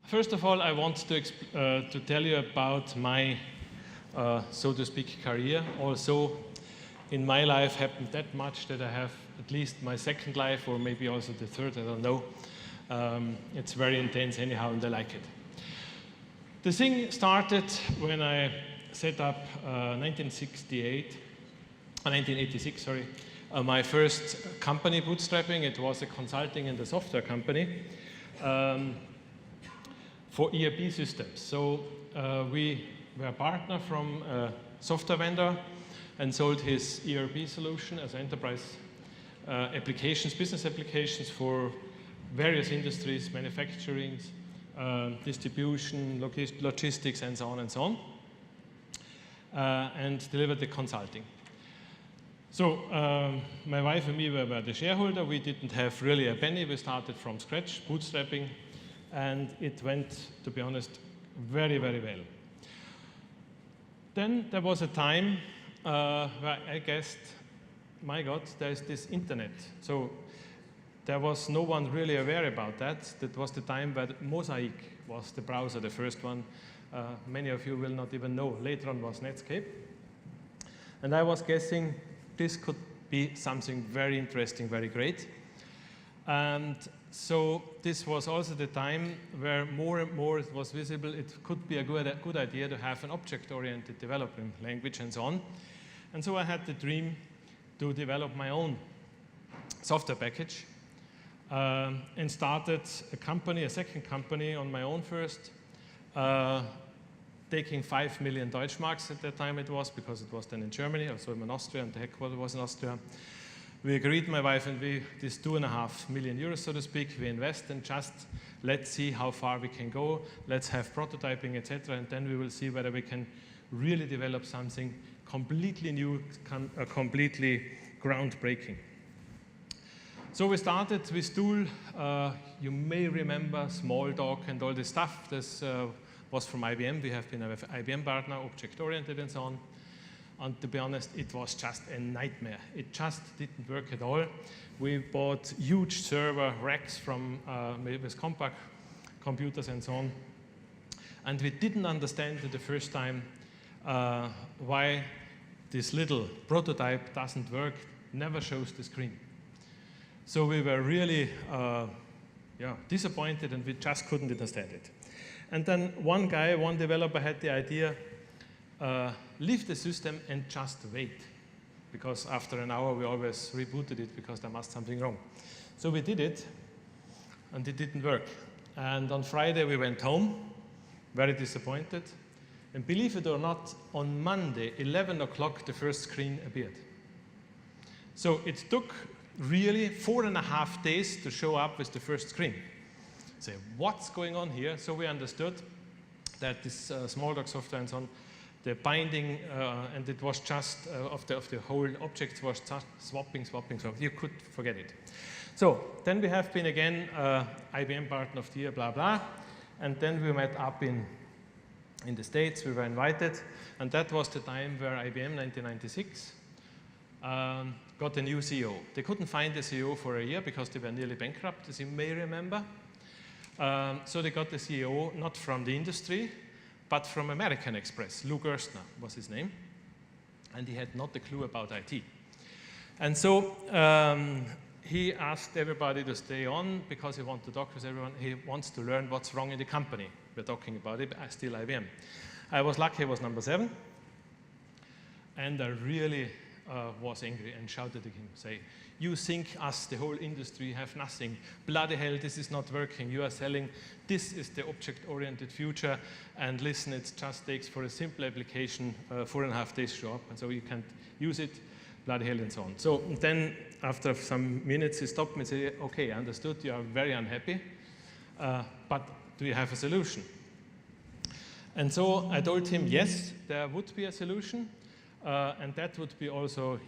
First of all, I want to tell you about my, so to speak, career. Also, in my life happened that much that I have at least my second life, or maybe also the third, I don't know. It's very intense anyhow, and I like it. The thing started when I set up 1986, sorry, my first company, bootstrapping. It was a consulting and a software company for ERP systems. So we were a partner from a software vendor and sold his ERP solution as enterprise applications, business applications for various industries, manufacturing, distribution, logistics, and so on and so on, and delivered the consulting. So my wife and me were the shareholder. We didn't have really a penny. We started from scratch, bootstrapping, and it went, to be honest, very, very well. Then there was a time where I guessed, my God, there's this internet. So there was no one really aware about that. That was the time where Mosaic was the browser, the first one. Many of you will not even know. Later on was Netscape. And I was guessing this could be something very interesting, very great. And so this was also the time where more and more it was visible it could be a good idea to have an object-oriented development language and so on. And so I had the dream to develop my own software package and started a company, a second company on my own first, taking 5 million Deutschmarks at that time it was, because it was then in Germany, also in Austria, and the headquarters was in Austria. We agreed, my wife and we, this 2.5 million euros, so to speak, we invest and just let's see how far we can go. Let's have prototyping, etc., and then we will see whether we can really develop something completely new, completely groundbreaking. So we started with tool. You may remember Smalltalk and all this stuff. This was from IBM. We have been an IBM partner, object-oriented and so on. And to be honest, it was just a nightmare. It just didn't work at all. We bought huge server racks from with compact computers and so on. And we didn't understand at the first time why this little prototype doesn't work, never shows the screen. So we were really disappointed, and we just couldn't understand it. And then one developer had the idea, leave the system and just wait. Because after an hour, we always rebooted it because there must be something wrong. So we did it, and it didn't work. And on Friday, we went home, very disappointed. And believe it or not, on Monday, 11 o'clock, the first screen appeared. So it took really 4.5 days to show up with the first screen. So what's going on here? So we understood that this Smalltalk software and so on, the binding, and it was just of the whole object was just swapping, so you could forget it. So then we have been again IBM partner of the year, blah, blah. And then we met up in the States. We were invited. And that was the time where IBM, 1996, got a new CEO. They couldn't find a CEO for a year because they were nearly bankrupt, as you may remember. So they got the CEO not from the industry, but from American Express. Lou Gerstner was his name. And he had not a clue about IT. And so he asked everybody to stay on because he wanted to talk with everyone. He wants to learn what's wrong in the company. We're talking about it, still IBM. I was lucky I was number 7. And I really was angry and shouted at him, say, you think us, the whole industry, have nothing. Bloody hell, this is not working. You are selling, this is the object-oriented future. And listen, it just takes for a simple application 4.5 days to show up. And so you can't use it, bloody hell, and so on. So then after some minutes, he stopped me and said, okay, I understood, you are very unhappy, but do you have a solution? And so I told him, yes, there would be a solution. And that would be also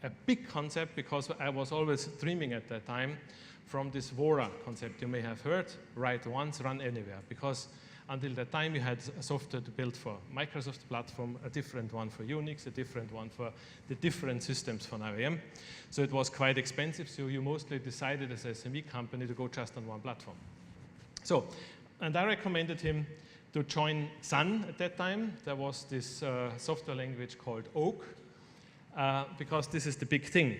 a big concept, because I was always dreaming at that time from this VORA concept you may have heard, write once, run anywhere. Because until that time you had a software to build for Microsoft platform, a different one for Unix, a different one for the different systems from IBM. So it was quite expensive, so you mostly decided as a SME company to go just on one platform. So And I recommended him to join Sun at that time. There was this software language called Oak, because this is the big thing.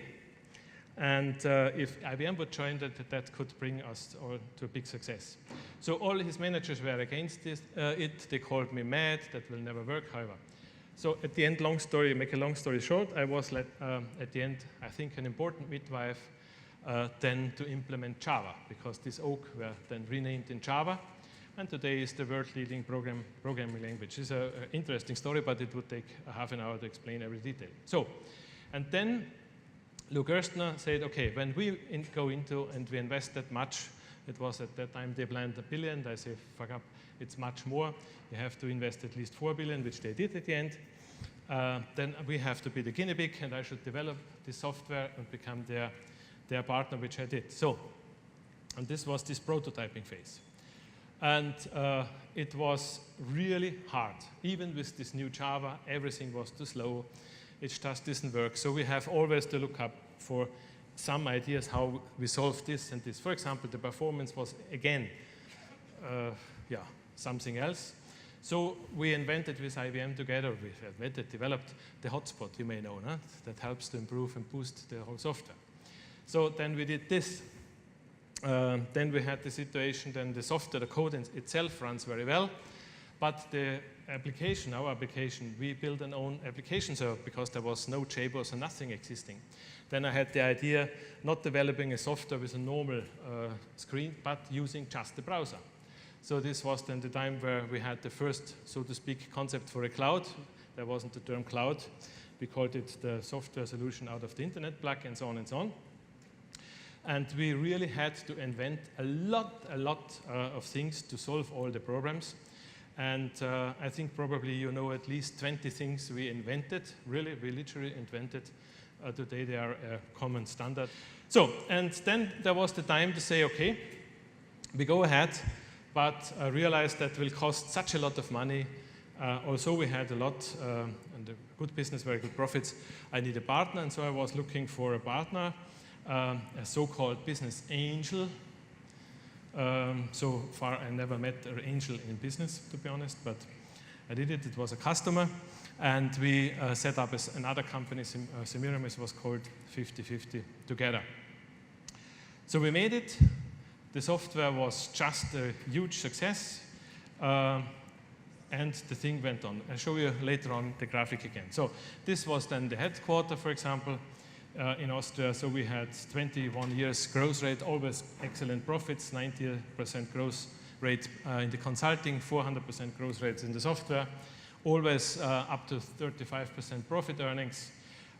And if IBM would join that could bring us all to a big success. So all his managers were against it. They called me mad. That will never work, however. So at the end, make a long story short, I was at the end, I think, an important midwife then to implement Java, because this Oak were then renamed in Java. And today is the world-leading programming language. It's an interesting story, but it would take a half an hour to explain every detail. So, and then Lou Gerstner said, okay, when we go into and we invest that much, it was at that time they planned $1 billion. I say, fuck up, it's much more. You have to invest at least $4 billion, which they did at the end. Then we have to be the guinea pig, and I should develop this software and become their partner, which I did. So, and this was this prototyping phase. And it was really hard. Even with this new Java, everything was too slow. It just didn't work. So we have always to look up for some ideas how we solve this and this. For example, the performance was, again, something else. So we invented with IBM together, developed the hotspot, you may know, no? That helps to improve and boost the whole software. So then we did this. Then we had the situation, then the software, the code itself runs very well, but the application, our application, we built an own application server because there was no JBoss and nothing existing. Then I had the idea not developing a software with a normal screen, but using just the browser. So this was then the time where we had the first, so to speak, concept for a cloud. There wasn't the term cloud. We called it the software solution out of the internet plug, and so on and so on. And we really had to invent a lot of things to solve all the problems. And I think probably you know at least 20 things we invented, really, we literally invented. Today they are a common standard. So, and then there was the time to say, okay, we go ahead, but I realized that will cost such a lot of money. Also we had a lot, and a good business, very good profits. I need a partner, and so I was looking for a partner. A so-called business angel. So far, I never met an angel in business, to be honest, but I did it. It was a customer, and we set up another company, Semiramis, was called 50/50 together. So we made it. The software was just a huge success, and the thing went on. I'll show you later on the graphic again. So this was then the headquarters, for example. In Austria, so we had 21 years growth rate, always excellent profits, 90% growth rate in the consulting, 400% growth rates in the software, always up to 35% profit earnings,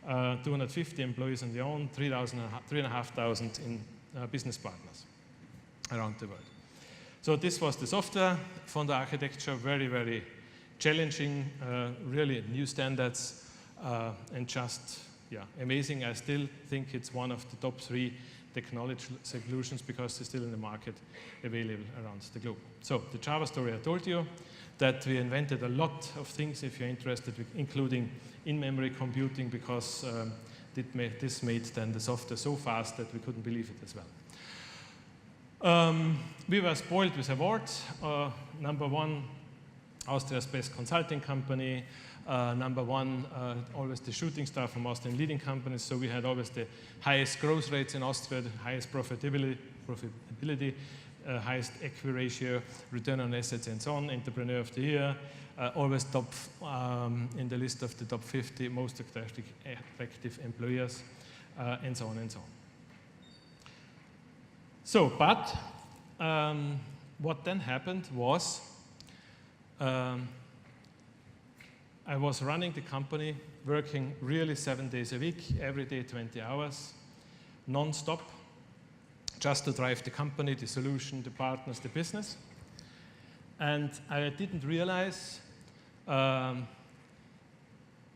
250 employees on their own, 3,500 in business partners around the world. So this was the software from the architecture, very, very challenging, really new standards, and just amazing. I still think it's one of the top 3 technology solutions because it's still in the market available around the globe. So the Java story I told you, that we invented a lot of things if you're interested, including in-memory computing, because this made then the software so fast that we couldn't believe it as well. We were spoiled with awards. #1, Austria's best consulting company. #1, always the shooting star from Austrian leading companies. So we had always the highest growth rates in Austria, the highest profitability, highest equity ratio, return on assets, and so on. Entrepreneur of the year, always top in the list of the top 50 most attractive employers, and so on and so on. So, but what then happened was, I was running the company, working really 7 days a week, every day 20 hours, non-stop, just to drive the company, the solution, the partners, the business. And I didn't realize,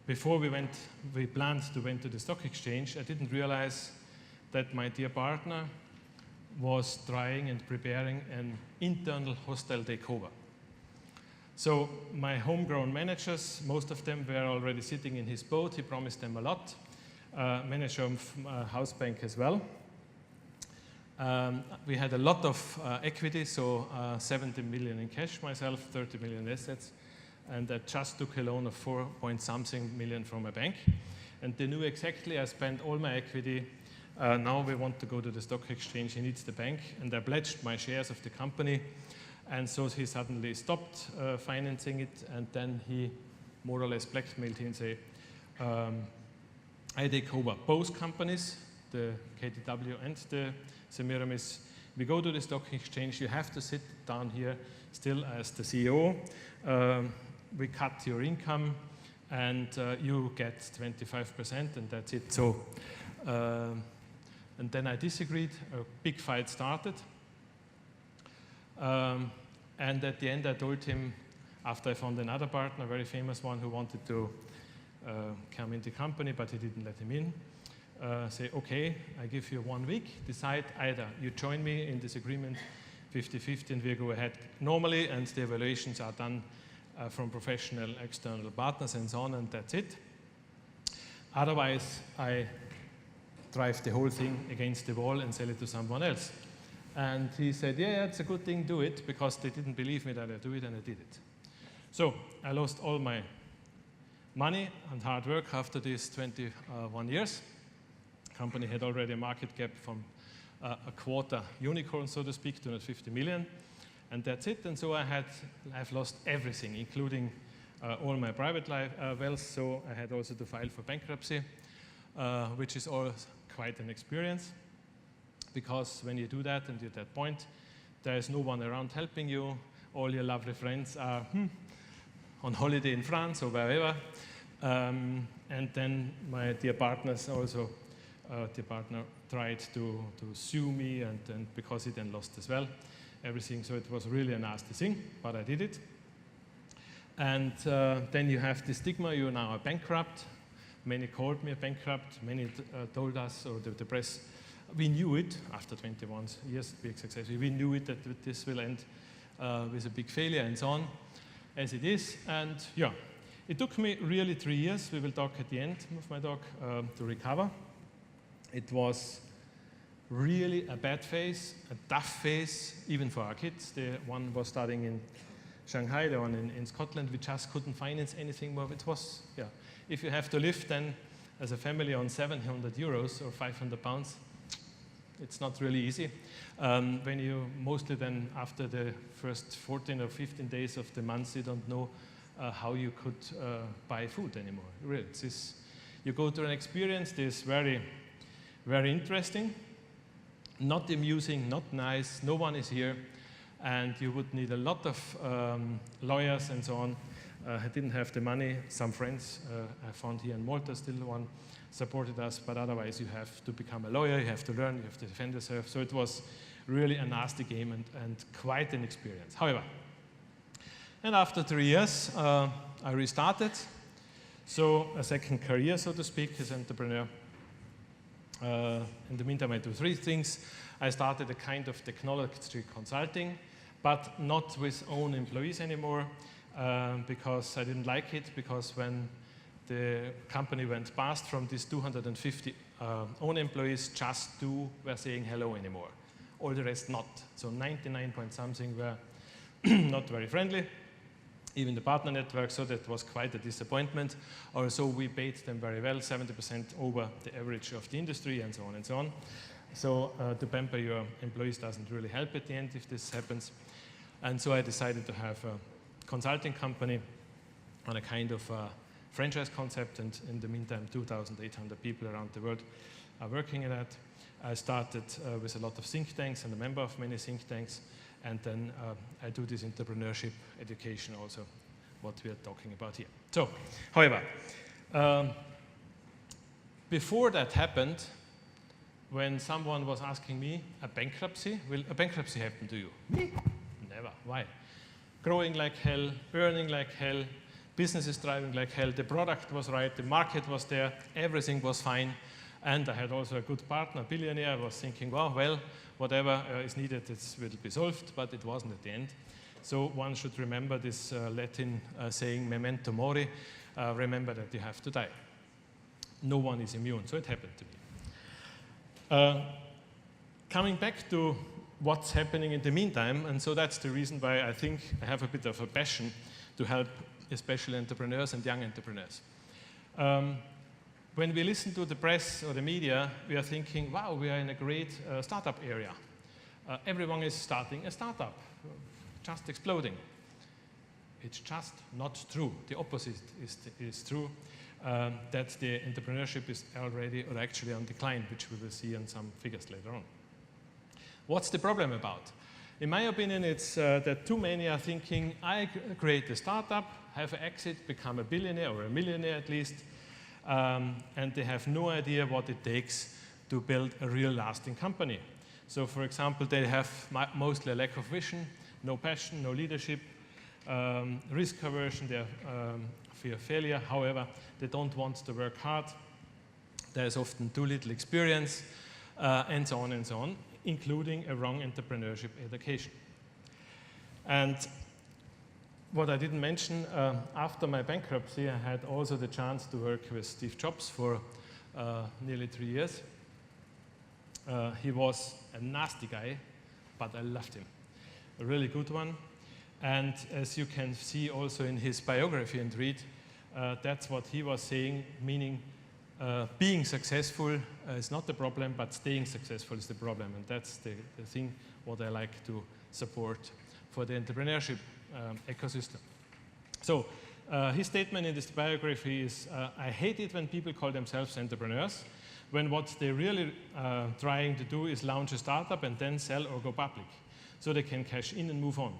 before we planned to went to the stock exchange, I didn't realize that my dear partner was trying and preparing an internal hostile takeover. So my homegrown managers, most of them were already sitting in his boat. He promised them a lot. Manager of house bank as well. We had a lot of equity, so 70 million in cash myself, 30 million assets, and I just took a loan of 4-point-something million from a bank. And they knew exactly I spent all my equity. Now we want to go to the stock exchange. He needs the bank, and I pledged my shares of the company. And so he suddenly stopped financing it, and then he more or less blackmailed him and say, I take over both companies, the KTW and the Semiramis. We go to the stock exchange. You have to sit down here still as the CEO. We cut your income, and you get 25%, and that's it. So, and then I disagreed. A big fight started. And at the end, I told him, after I found another partner, a very famous one, who wanted to come in the company, but he didn't let him in, say, okay, I give you 1 week. Decide either you join me in this agreement 50-50 and we go ahead normally, and the evaluations are done from professional external partners and so on, and that's it. Otherwise, I drive the whole thing against the wall and sell it to someone else. And he said, yeah, it's a good thing, do it, because they didn't believe me that I do it, and I did it. So I lost all my money and hard work after these 21 years. The company had already a market cap from a quarter unicorn, so to speak, 250 million. And that's it. And so I've lost everything, including all my private wealth. So I had also to file for bankruptcy, which is all quite an experience. Because when you do that and you're at that point, there is no one around helping you. All your lovely friends are on holiday in France or wherever. And then my dear partners also, the partner tried to sue me, and because he then lost as well everything. So it was really a nasty thing, but I did it. And then you have the stigma, you're now a bankrupt. Many called me a bankrupt. Many told us, or the press, we knew it after 21 years, big success. We knew it that this will end with a big failure and so on, as it is. And yeah, it took me really 3 years. We will talk at the end of my talk to recover. It was really a bad phase, a tough phase, even for our kids. The one was studying in Shanghai, the one in Scotland. We just couldn't finance anything more. It was, yeah. If you have to live then as a family on 700 euros or 500 pounds, it's not really easy. When you mostly then, after the first 14 or 15 days of the month, you don't know how you could buy food anymore. Really, you go through an experience that is very, very interesting, not amusing, not nice, no one is here, and you would need a lot of lawyers and so on. I didn't have the money. Some friends I found here in Malta, still one, supported us, but otherwise you have to become a lawyer, you have to learn, you have to defend yourself. So it was really a nasty game and quite an experience. However, and after 3 years, I restarted. So a second career, so to speak, as an entrepreneur. In the meantime, I do 3 things. I started a kind of technology consulting, but not with own employees anymore, because I didn't like it, because when the company went past, from these 250 own employees, just 2 were saying hello anymore. All the rest not. So 99-point-something were not very friendly, even the partner network, so that was quite a disappointment. Also, we paid them very well, 70% over the average of the industry, and so on and so on. So to pamper your employees doesn't really help at the end if this happens. And so I decided to have a consulting company on a kind of franchise concept, and in the meantime 2,800 people around the world are working in that. I started with a lot of think tanks and a member of many think tanks, and then I do this entrepreneurship education also, what we are talking about here. So, however, before that happened, when someone was asking me, a bankruptcy? Will a bankruptcy happen to you? Me? Never. Why? Growing like hell, earning like hell, business is thriving like hell, the product was right, the market was there, everything was fine, and I had also a good partner, billionaire. I was thinking, well, whatever is needed, it will be solved, but it wasn't at the end. So one should remember this Latin saying, memento mori, remember that you have to die. No one is immune, so it happened to me. Coming back to what's happening in the meantime, and so that's the reason why I think I have a bit of a passion to help especially entrepreneurs and young entrepreneurs. When we listen to the press or the media, we are thinking, wow, we are in a great startup area. Everyone is starting a startup, just exploding. It's just not true. The opposite is true, that the entrepreneurship is already or actually on decline, which we will see in some figures later on. What's the problem about? In my opinion, it's that too many are thinking, I create a startup, have an exit, become a billionaire or a millionaire at least, and they have no idea what it takes to build a real lasting company. So for example, they have mostly a lack of vision, no passion, no leadership, risk aversion, they fear failure. However, they don't want to work hard. There's often too little experience, and so on, including a wrong entrepreneurship education. And what I didn't mention, after my bankruptcy, I had also the chance to work with Steve Jobs for nearly 3 years. He was a nasty guy, but I loved him. A really good one. And as you can see also in his biography and read, that's what he was saying, meaning being successful is not the problem, but staying successful is the problem. And that's the thing what I like to support for the entrepreneurship ecosystem. So his statement in this biography is, I hate it when people call themselves entrepreneurs, when what they're really trying to do is launch a startup and then sell or go public, so they can cash in and move on.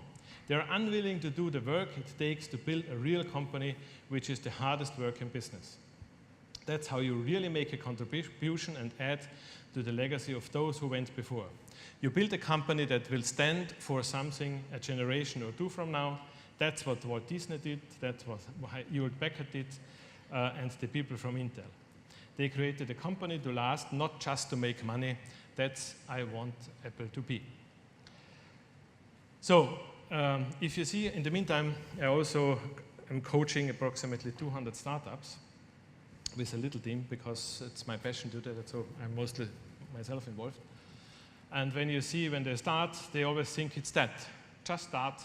They're unwilling to do the work it takes to build a real company, which is the hardest work in business. That's how you really make a contribution and add to the legacy of those who went before. You build a company that will stand for something a generation or two from now. That's what Walt Disney did, that's what Hewlett Packard did, and the people from Intel. They created a company to last, not just to make money. That's I want Apple to be. So, if you see, in the meantime, I also am coaching approximately 200 startups with a little team, because it's my passion to do that, so I'm mostly myself involved. And when you see, when they start, they always think it's that. Just start,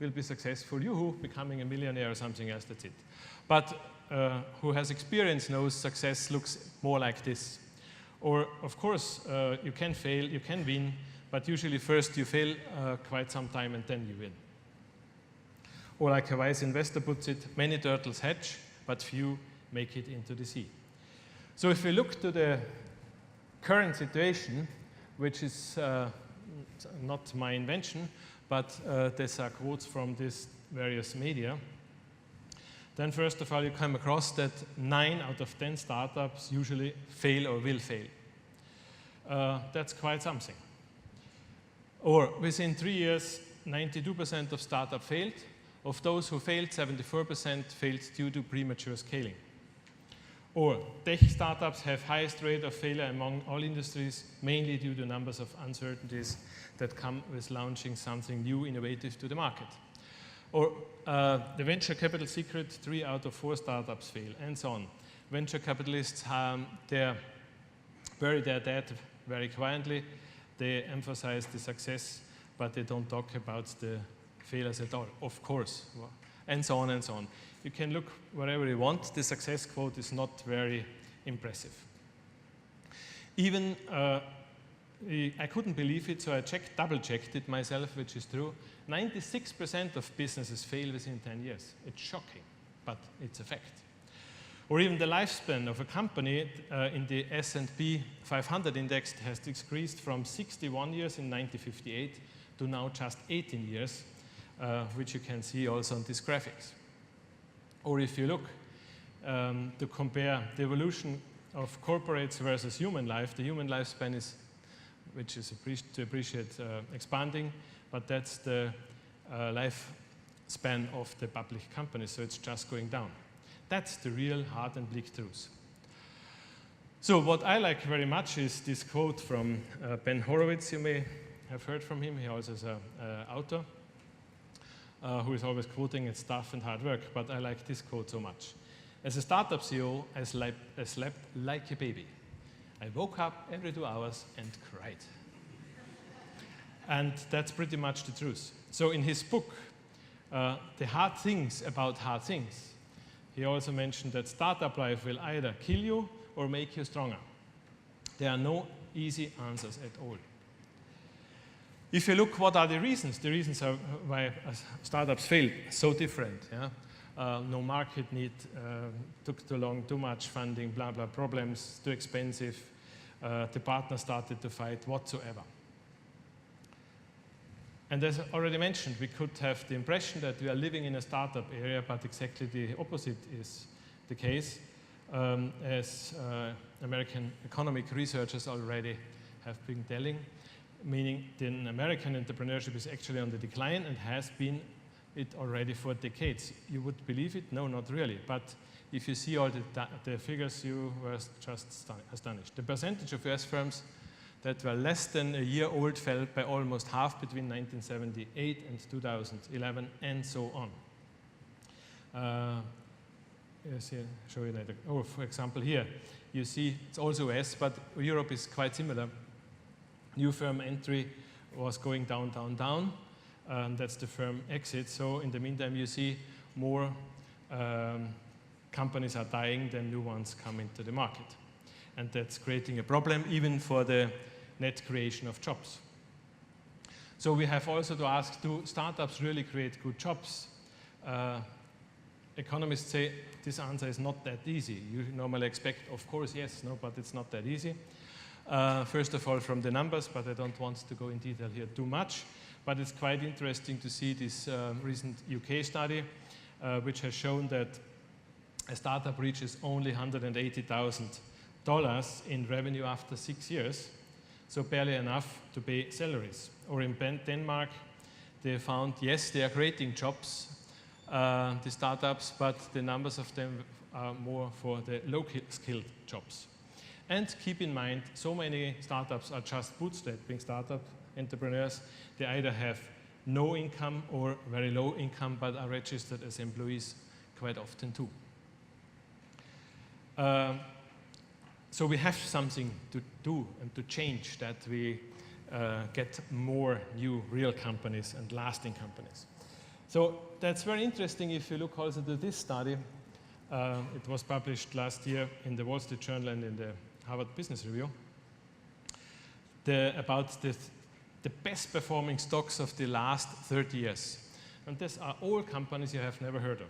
will be successful, yoo-hoo, becoming a millionaire or something else, that's it. But who has experience knows success looks more like this. Or, of course, you can fail, you can win, but usually first you fail quite some time and then you win. Or like a wise investor puts it, many turtles hatch, but few make it into the sea. So if we look to the current situation, which is not my invention, but these are quotes from these various media, then first of all you come across that 9 out of 10 startups usually fail or will fail. That's quite something. Or within 3 years, 92% of startups failed. Of those who failed, 74% failed due to premature scaling. Or tech startups have highest rate of failure among all industries, mainly due to numbers of uncertainties that come with launching something new, innovative to the market. Or the venture capital secret, 3 out of 4 startups fail, and so on. Venture capitalists, they bury their dead very quietly. They emphasize the success, but they don't talk about the failures at all, of course, and so on and so on. You can look wherever you want. The success quote is not very impressive. Even, I couldn't believe it, so I double-checked it myself, which is true. 96% of businesses fail within 10 years. It's shocking, but it's a fact. Or even the lifespan of a company in the S&P 500 index has decreased from 61 years in 1958 to now just 18 years, which you can see also on these graphics. Or if you look to compare the evolution of corporates versus human life, the human lifespan is, which is to appreciate expanding, but that's the lifespan of the public companies, so it's just going down. That's the real hard and bleak truth. So what I like very much is this quote from Ben Horowitz. You may have heard from him. He also is an author who is always quoting it's tough and hard work, but I like this quote so much. As a startup CEO, I slept like a baby. I woke up every 2 hours and cried. And that's pretty much the truth. So in his book, The Hard Things About Hard Things, he also mentioned that startup life will either kill you or make you stronger. There are no easy answers at all. If you look, what are the reasons are why startups fail, so different. Yeah? No market need, took too long, too much funding, blah, blah, problems, too expensive, the partner started to fight, whatsoever. And as I already mentioned, we could have the impression that we are living in a startup area, but exactly the opposite is the case, as American economic researchers already have been telling, meaning the American entrepreneurship is actually on the decline and has been it already for decades. You would believe it? No, not really. But if you see all the figures, you were just astonished. The percentage of US firms that were less than a year old fell by almost half between 1978 and 2011, and so on. Yes, yeah, show you later. Oh, for example, here you see it's also US, but Europe is quite similar. New firm entry was going down, down, down. That's the firm exit. So in the meantime, you see more companies are dying than new ones come into the market. And that's creating a problem even for the net creation of jobs. So we have also to ask, do startups really create good jobs? Economists say this answer is not that easy. You normally expect, of course, yes, no, but it's not that easy. First of all, from the numbers, but I don't want to go in detail here too much. But it's quite interesting to see this recent UK study, which has shown that a startup reaches only $180,000 in revenue after 6 years, so barely enough to pay salaries. Or in Denmark, they found, yes, they are creating jobs, the startups, but the numbers of them are more for the low-skilled jobs. And keep in mind, so many startups are just bootstrapping startup entrepreneurs. They either have no income or very low income, but are registered as employees quite often too. So we have something to do and to change, that we get more new real companies and lasting companies. So that's very interesting if you look also to this study. It was published last year in the Wall Street Journal and in the Harvard Business Review, about the best performing stocks of the last 30 years. And these are all companies you have never heard of.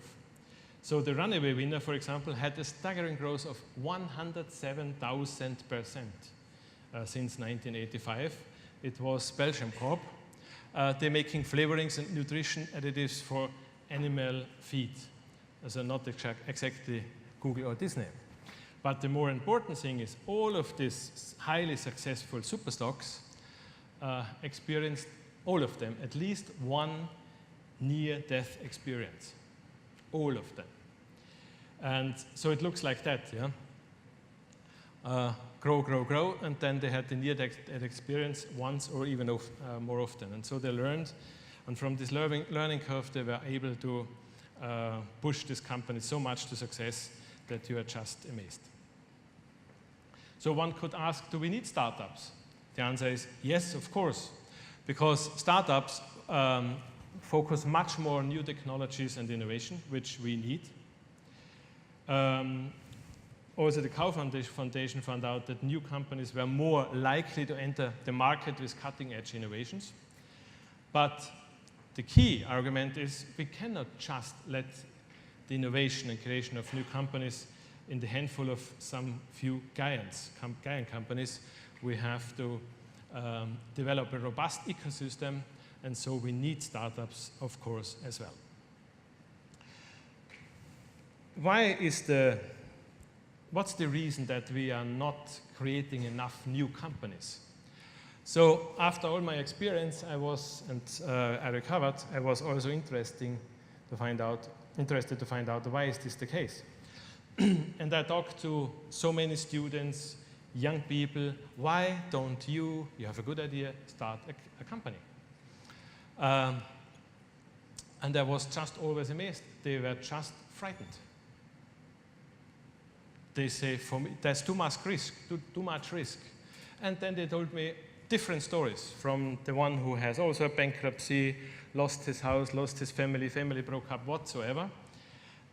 So the runaway winner, for example, had a staggering growth of 107,000% since 1985. It was Belgium Corp. They're making flavorings and nutrition additives for animal feed. So not exactly Google or Disney. But the more important thing is all of these highly successful super stocks experienced, all of them, at least one near-death experience. All of them. And so it looks like that, yeah? Grow, grow, grow, and then they had the near-death experience once or even more often. And so they learned, and from this learning curve, they were able to push this company so much to success that you are just amazed. So one could ask, do we need startups? The answer is yes, of course, because startups focus much more on new technologies and innovation, which we need. Also, the Cow Foundation found out that new companies were more likely to enter the market with cutting-edge innovations. But the key argument is we cannot just let the innovation and creation of new companies in the handful of some few giant companies. We have to develop a robust ecosystem, and so we need startups, of course, as well. What's the reason that we are not creating enough new companies? So after all my experience, I recovered, I was also interested to find out why is this the case. And I talked to so many students, young people, why don't you have a good idea, start a company? And I was just always amazed. They were just frightened. They say, for me, there's too much risk. And then they told me, different stories, from the one who has also a bankruptcy, lost his house, lost his family, family broke up, whatsoever.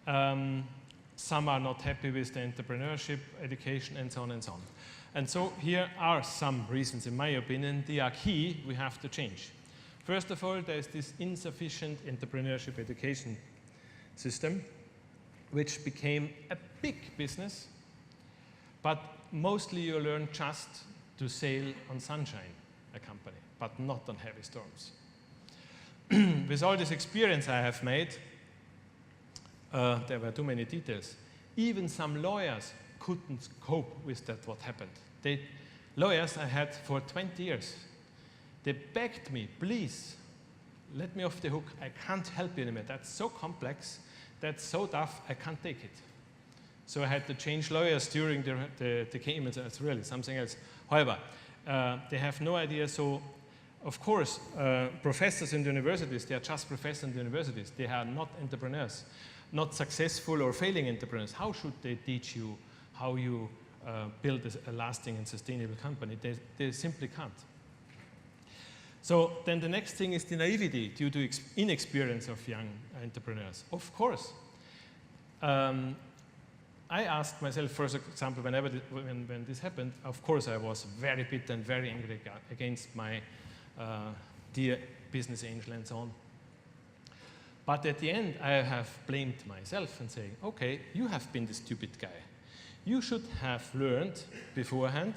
Some are not happy with the entrepreneurship, education, and so on and so on. And so here are some reasons, in my opinion, they are key, we have to change. First of all, there is this insufficient entrepreneurship education system, which became a big business, but mostly you learn just to sail on sunshine, a company, but not on heavy storms. With all this experience I have made, there were too many details. Even some lawyers couldn't cope with that, what happened. Lawyers I had for 20 years, they begged me, please, let me off the hook. I can't help you anymore. That's so complex, that's so tough, I can't take it. So I had to change lawyers during the game, and it's really something else. However, they have no idea, so of course, professors in the universities, they are just professors in the universities. They are not entrepreneurs, not successful or failing entrepreneurs. How should they teach you how you build a lasting and sustainable company? They simply can't. So then the next thing is the naivety due to inexperience of young entrepreneurs. Of course, I asked myself, for example, when this happened, of course I was very bitter and very angry against my dear business angel and so on. But at the end, I have blamed myself and saying, okay, you have been the stupid guy. You should have learned beforehand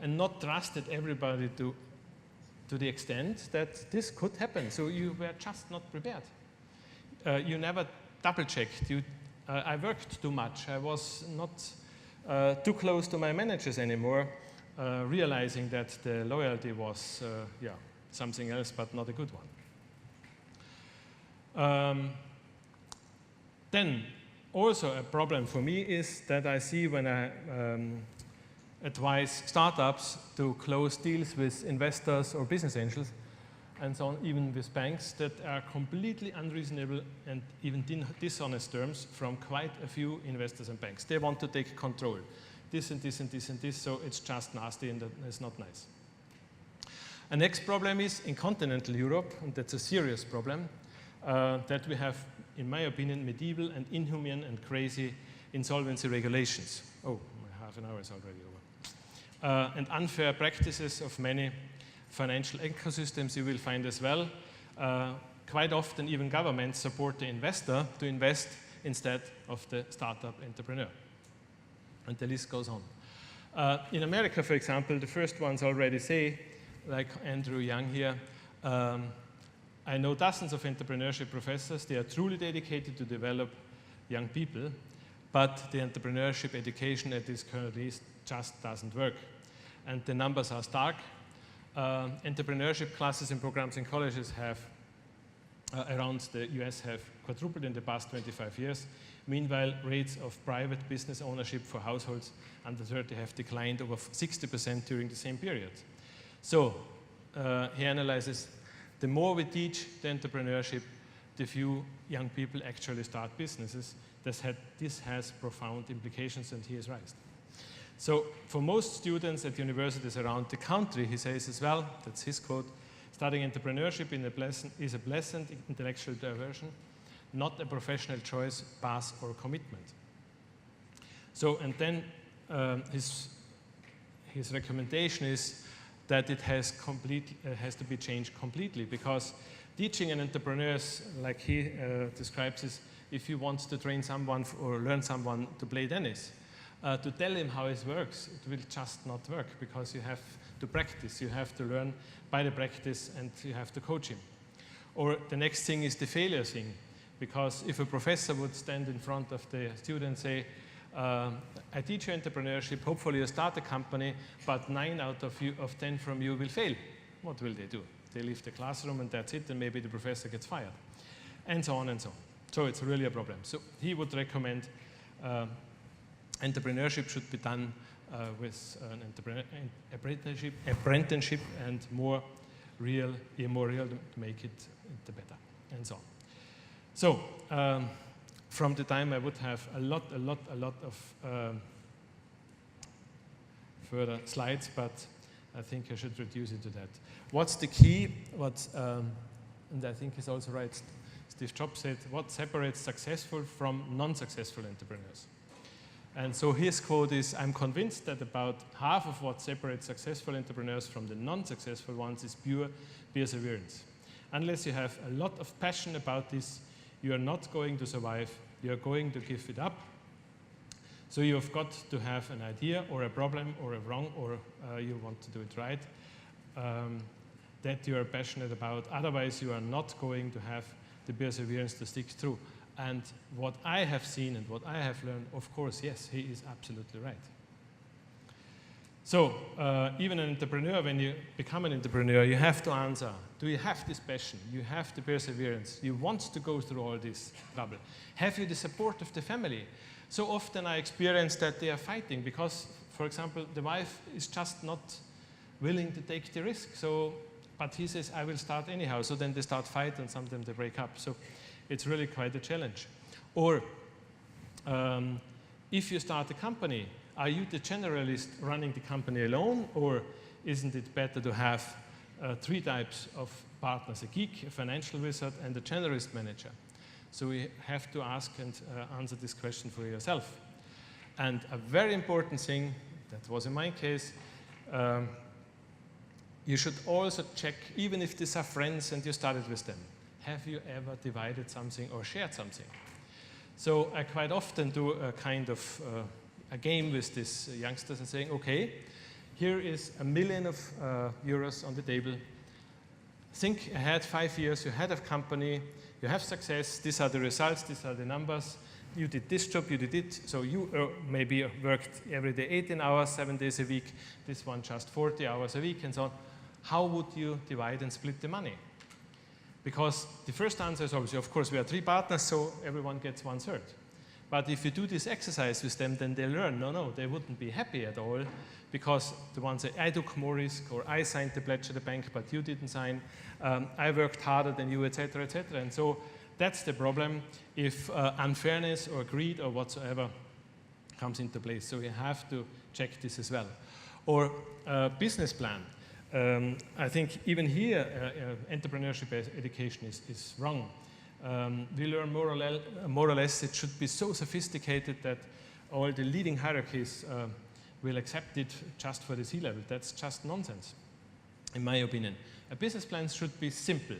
and not trusted everybody to the extent that this could happen. So you were just not prepared. You never double-checked. I worked too much. I was not too close to my managers anymore, realizing that the loyalty was something else, but not a good one. Then also a problem for me is that I see when I advise startups to close deals with investors or business angels, and so on, even with banks, that are completely unreasonable and even dishonest terms from quite a few investors and banks. They want to take control. This and this and this and this, so it's just nasty and it's not nice. A next problem is in continental Europe, and that's a serious problem, that we have, in my opinion, medieval and inhuman and crazy insolvency regulations. Oh, my half an hour is already over. And unfair practices of many financial ecosystems you will find as well. Quite often even governments support the investor to invest instead of the startup entrepreneur. And the list goes on. In America, for example, the first ones already say, like Andrew Young here, I know dozens of entrepreneurship professors. They are truly dedicated to develop young people, but the entrepreneurship education at this current list just doesn't work. And the numbers are stark. Entrepreneurship classes and programs in colleges have, around the US, have quadrupled in the past 25 years. Meanwhile, rates of private business ownership for households under 30 have declined over 60% during the same period. So he analyzes, the more we teach the entrepreneurship, the few young people actually start businesses. This has profound implications, and he is right. So for most students at universities around the country, he says as well, that's his quote, studying entrepreneurship is a pleasant intellectual diversion, not a professional choice, path, or commitment. So, and then his recommendation is that it has to be changed completely, because teaching an entrepreneur, like he describes, is if you want to train someone or learn someone to play tennis, to tell him how it works, it will just not work, because you have to practice, you have to learn by the practice, and you have to coach him. Or the next thing is the failure thing, because if a professor would stand in front of the student and say, I teach you entrepreneurship, hopefully you start a company, but 9 out of 10 from you will fail. What will they do? They leave the classroom and that's it, and maybe the professor gets fired. And so on and so on. So it's really a problem. So he would recommend entrepreneurship should be done with an apprenticeship and more real to make it the better, and so on. So from the time I would have a lot of further slides, but I think I should reduce it to that. What's the key? And I think is also right, Steve Jobs said, what separates successful from non-successful entrepreneurs? And so his quote is, I'm convinced that about half of what separates successful entrepreneurs from the non-successful ones is pure perseverance. Unless you have a lot of passion about this, you are not going to survive, you are going to give it up. So you've got to have an idea or a problem or a wrong, or you want to do it right, that you are passionate about. Otherwise, you are not going to have the perseverance to stick through. And what I have seen and what I have learned, of course, yes, he is absolutely right. So even an entrepreneur, when you become an entrepreneur, you have to answer, do you have this passion? You have the perseverance. You want to go through all this trouble. Have you the support of the family? So often I experience that they are fighting because, for example, the wife is just not willing to take the risk. But he says, I will start anyhow. So then they start fight and sometimes they break up. So it's really quite a challenge. Or if you start a company, are you the generalist running the company alone, or isn't it better to have 3 types of partners, a geek, a financial wizard, and a generalist manager? So we have to ask and answer this question for yourself. And a very important thing, that was in my case, you should also check, even if these are friends and you started with them, have you ever divided something or shared something? So I quite often do a kind of a game with these youngsters and saying, okay, here is €1 million on the table. Think ahead 5 years, you had a company, you have success, these are the results, these are the numbers, you did this job, you did it, so you maybe worked every day 18 hours, 7 days a week, this one just 40 hours a week and so on. How would you divide and split the money? Because the first answer is obviously, of course, we are 3 partners, so everyone gets 1/3. But if you do this exercise with them, then they learn, no, they wouldn't be happy at all, because the one say, I took more risk, or I signed the pledge at the bank, but you didn't sign, I worked harder than you, etc., etc. And so that's the problem if unfairness or greed or whatsoever comes into place. So you have to check this as well. Or business plan. I think even here, entrepreneurship education is wrong. We learn more or less it should be so sophisticated that all the leading hierarchies will accept it just for the C-level. That's just nonsense, in my opinion. A business plan should be simple.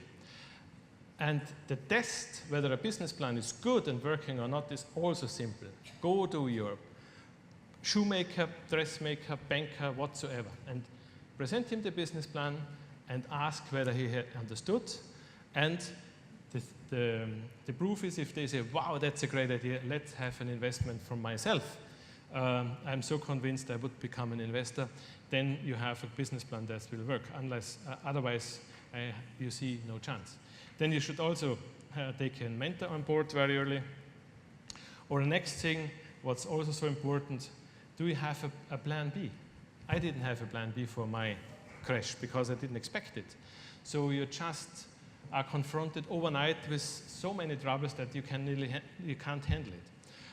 And the test whether a business plan is good and working or not is also simple. Go to your shoemaker, dressmaker, banker, whatsoever, and present him the business plan and ask whether he had understood. And the proof is if they say, wow, that's a great idea, let's have an investment from myself. I'm so convinced I would become an investor, then you have a business plan that will work. Unless, otherwise, you see no chance. Then you should also take a mentor on board very early. Or the next thing, what's also so important, do you have a plan B? I didn't have a plan B for my crash because I didn't expect it. So you just are confronted overnight with so many troubles that you can't handle it.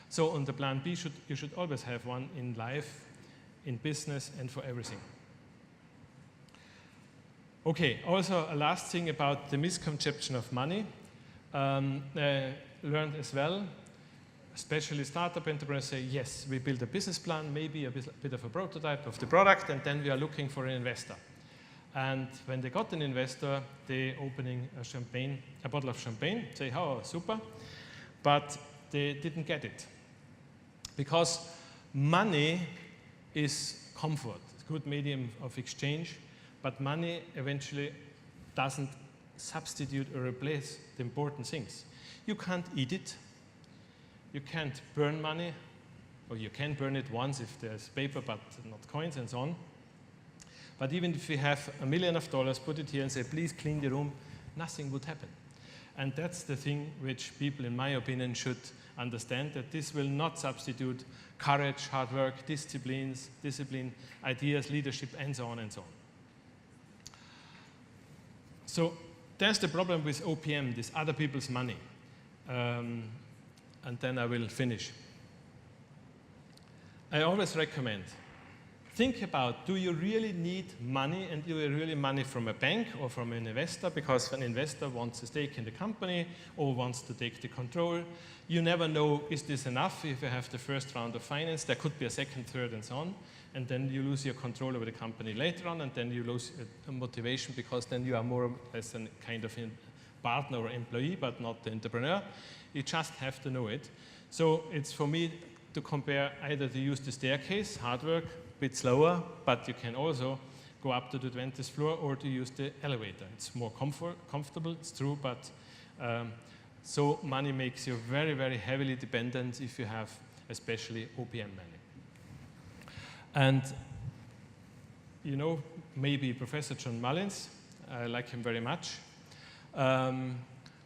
So on the plan B, you should always have one in life, in business, and for everything. Okay, also a last thing about the misconception of money. Learned as well, especially startup entrepreneurs say, yes, we build a business plan, maybe a bit of a prototype of the product, and then we are looking for an investor. And when they got an investor, they opening a bottle of champagne, say, oh, super, but they didn't get it. Because money is comfort, it's a good medium of exchange, but money eventually doesn't substitute or replace the important things. You can't eat it, you can't burn money, or you can burn it once if there's paper but not coins and so on. But even if we have $1 million, put it here and say, please clean the room, nothing would happen. And that's the thing which people, in my opinion, should understand, that this will not substitute courage, hard work, discipline, ideas, leadership, and so on and so on. So there's the problem with OPM, this other people's money. And then I will finish. I always recommend, think about, do you really need money, and do you really money from a bank or from an investor? Because an investor wants a stake in the company or wants to take the control. You never know, is this enough? If you have the first round of finance, there could be a second, third, and so on. And then you lose your control over the company later on, and then you lose motivation, because then you are more as a kind of partner or employee, but not the entrepreneur. You just have to know it. So it's for me to compare either to use the staircase, hard work, a bit slower, but you can also go up to the 20th floor, or to use the elevator. It's more comfortable, it's true, but so money makes you very, very heavily dependent if you have especially OPM money. And you know, maybe Professor John Mullins, I like him very much,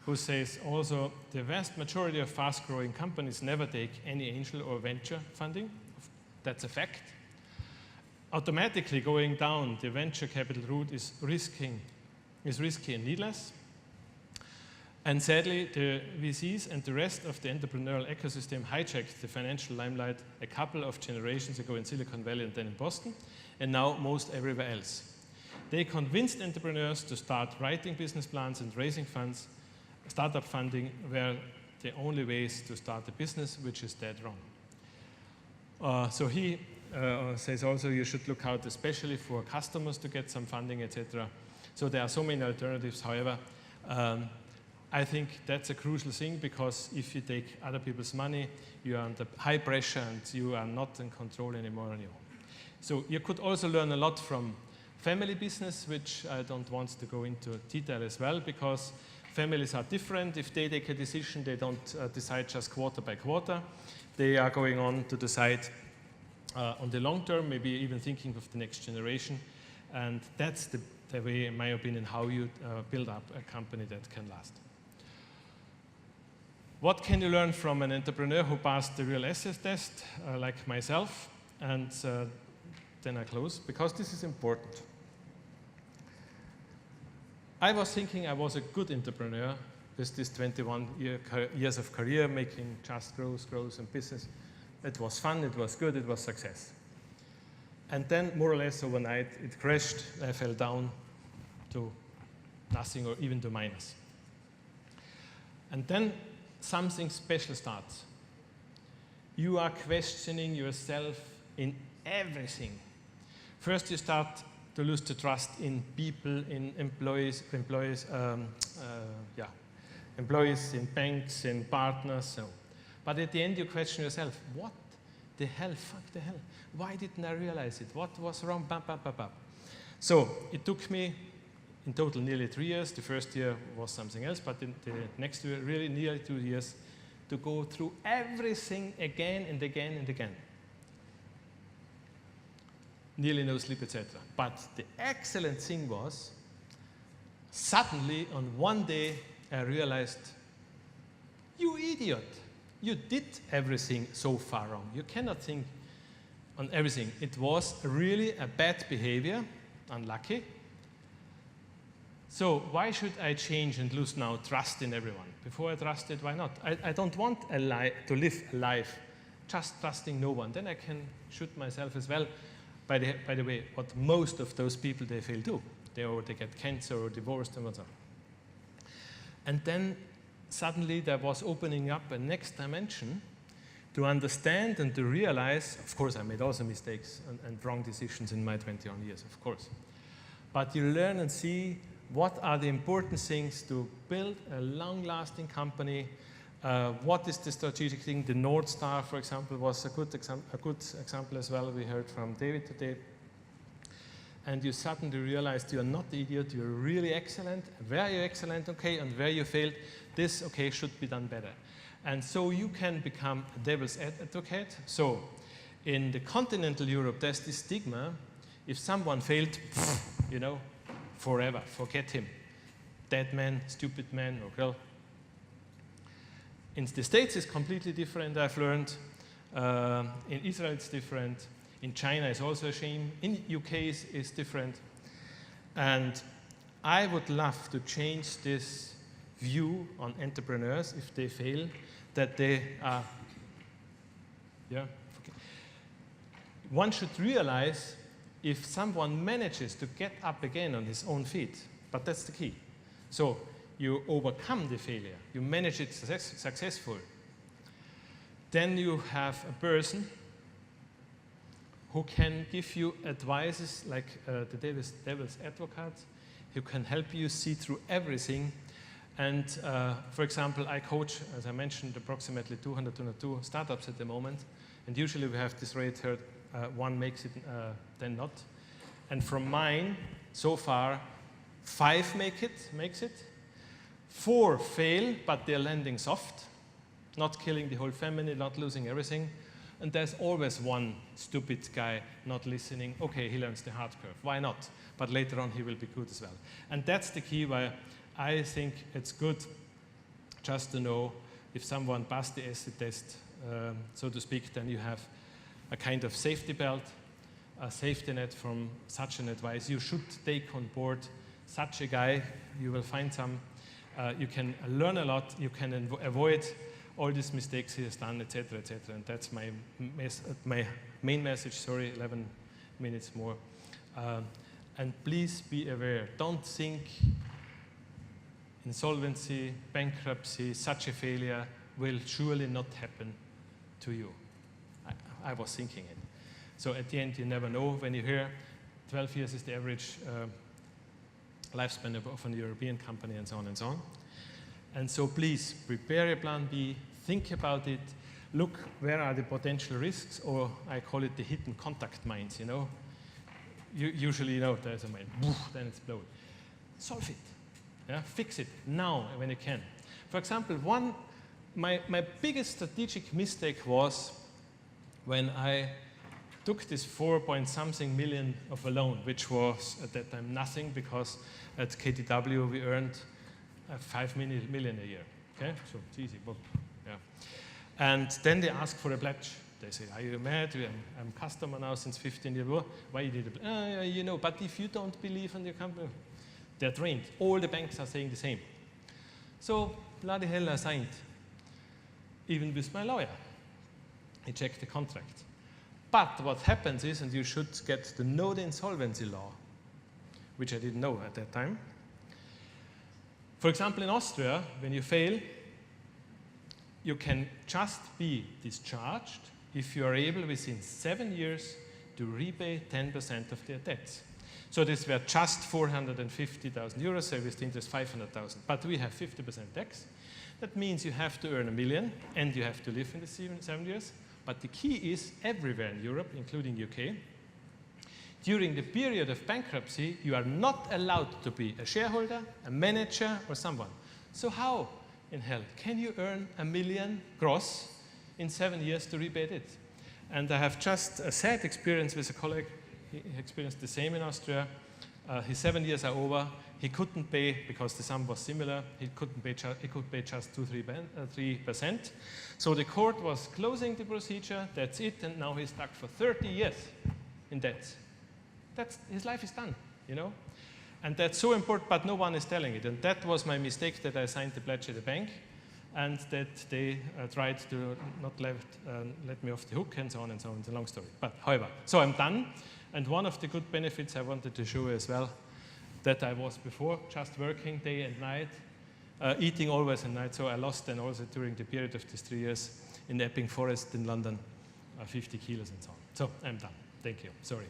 who says also the vast majority of fast-growing companies never take any angel or venture funding. That's a fact. Automatically going down the venture capital route is risky and needless. And sadly, the VCs and the rest of the entrepreneurial ecosystem hijacked the financial limelight a couple of generations ago in Silicon Valley and then in Boston, and now most everywhere else. They convinced entrepreneurs to start writing business plans and raising funds. Startup funding were the only ways to start a business, which is dead wrong. So he says also you should look out especially for customers to get some funding, etc. So there are so many alternatives. However, I think that's a crucial thing, because if you take other people's money, you are under high pressure and you are not in control anymore on your own. So you could also learn a lot from family business, which I don't want to go into detail as well, because families are different. If they take a decision, they don't decide just quarter by quarter. They are going on to decide on the long term, maybe even thinking of the next generation. And that's the way, in my opinion, how you build up a company that can last. What can you learn from an entrepreneur who passed the real assets test, like myself? And then I close, because this is important. I was thinking I was a good entrepreneur with this 21 years of career, making just growth, and business. It was fun, it was good, it was success. And then, more or less overnight, it crashed. I fell down to nothing, or even to minus. And then something special starts. You are questioning yourself in everything. First, you start to lose the trust in people, in employees, in banks, in partners. So. But at the end, you question yourself, what the hell, fuck the hell? Why didn't I realize it? What was wrong? Bam, bam, bam, bam. So it took me, in total, nearly 3 years. The first year was something else, but in the next year, really nearly 2 years, to go through everything again and again and again. Nearly no sleep, etc. But the excellent thing was, suddenly on one day, I realized, you idiot, you did everything so far wrong. You cannot think on everything. It was really a bad behavior, unlucky. So why should I change and lose now trust in everyone? Before I trusted, why not? I don't want to live a life just trusting no one. Then I can shoot myself as well. By the way, what most of those people, they fail to. They get cancer or divorced and whatnot. And then suddenly there was opening up a next dimension to understand and to realize, of course I made also mistakes and wrong decisions in my 21 years, of course. But you learn and see what are the important things to build a long-lasting company. What is the strategic thing? The North Star, for example, was a good example as well. We heard from David today. And you suddenly realized you're not the idiot, you're really excellent. Where you're excellent, okay, and where you failed, this, okay, should be done better. And so you can become a devil's advocate. So in the continental Europe, there's this stigma. If someone failed, you know, forever, forget him. Dead man, stupid man or girl. In the States, it's completely different, I've learned. In Israel, it's different. In China, it's also a shame. In UK, it's different. And I would love to change this view on entrepreneurs if they fail, that they are, one should realize if someone manages to get up again on his own feet, but that's the key. So you overcome the failure, you manage it successful, then you have a person who can give you advices like the devil's advocate, who can help you see through everything. And for example, I coach, as I mentioned, approximately 202 startups at the moment. And usually we have this rate here, one makes it, 10 not. And from mine, so far, 5 makes it. 4 fail, but they're landing soft, not killing the whole family, not losing everything. And there's always one stupid guy not listening. Okay, he learns the hard curve. Why not? But later on, he will be good as well. And that's the key why I think it's good just to know if someone passed the acid test, so to speak, then you have a kind of safety belt, a safety net from such an advice. You should take on board such a guy. You will find some. You can learn a lot. You can avoid all these mistakes he has done, etc., etc. And that's my main message. Sorry, 11 minutes more. And please be aware. Don't think insolvency, bankruptcy, such a failure will surely not happen to you. I was thinking it. So at the end, you never know. When you hear 12 years is the average lifespan of a European company, and so on and so on. And so please prepare a plan B, think about it, look where are the potential risks, or I call it the hidden contact mines, you know. You usually know there's a mine, then it's blown. Solve it, yeah? Fix it now when you can. For example, my biggest strategic mistake was when I took this 4-point-something million of a loan, which was at that time nothing, because at KTW we earned 5 million a year. Okay, so it's easy, but yeah. And then they ask for a pledge. They say, "Are you mad? I'm a customer now since 15 years. Why you did it? You know, but if you don't believe in your company, they're trained. All the banks are saying the same." So bloody hell, I signed, even with my lawyer. He checked the contract. But what happens is, and you should get to know the insolvency law, which I didn't know at that time. For example, in Austria, when you fail, you can just be discharged if you are able within 7 years to repay 10% of their debts. So this were just 450,000 euros, so with the interest 500,000. But we have 50% tax. That means you have to earn 1 million and you have to live in the 7 years. But the key is everywhere in Europe, including UK, during the period of bankruptcy, you are not allowed to be a shareholder, a manager, or someone. So how in hell can you earn 1 million gross in 7 years to repay it? And I have just a sad experience with a colleague. He experienced the same in Austria. His 7 years are over. He couldn't pay because the sum was similar. He could pay just 2-3%. So the court was closing the procedure. That's it. And now he's stuck for 30 years in debt. His life is done, you know. And that's so important, but no one is telling it. And that was my mistake, that I signed the pledge at the bank, and that they tried to not let me off the hook, and so on and so on. It's a long story. But however, so I'm done. And one of the good benefits I wanted to show as well, that I was before just working day and night, eating always at night. So I lost then also during the period of these 3 years in the Epping Forest in London, 50 kilos and so on. So I'm done. Thank you. Sorry.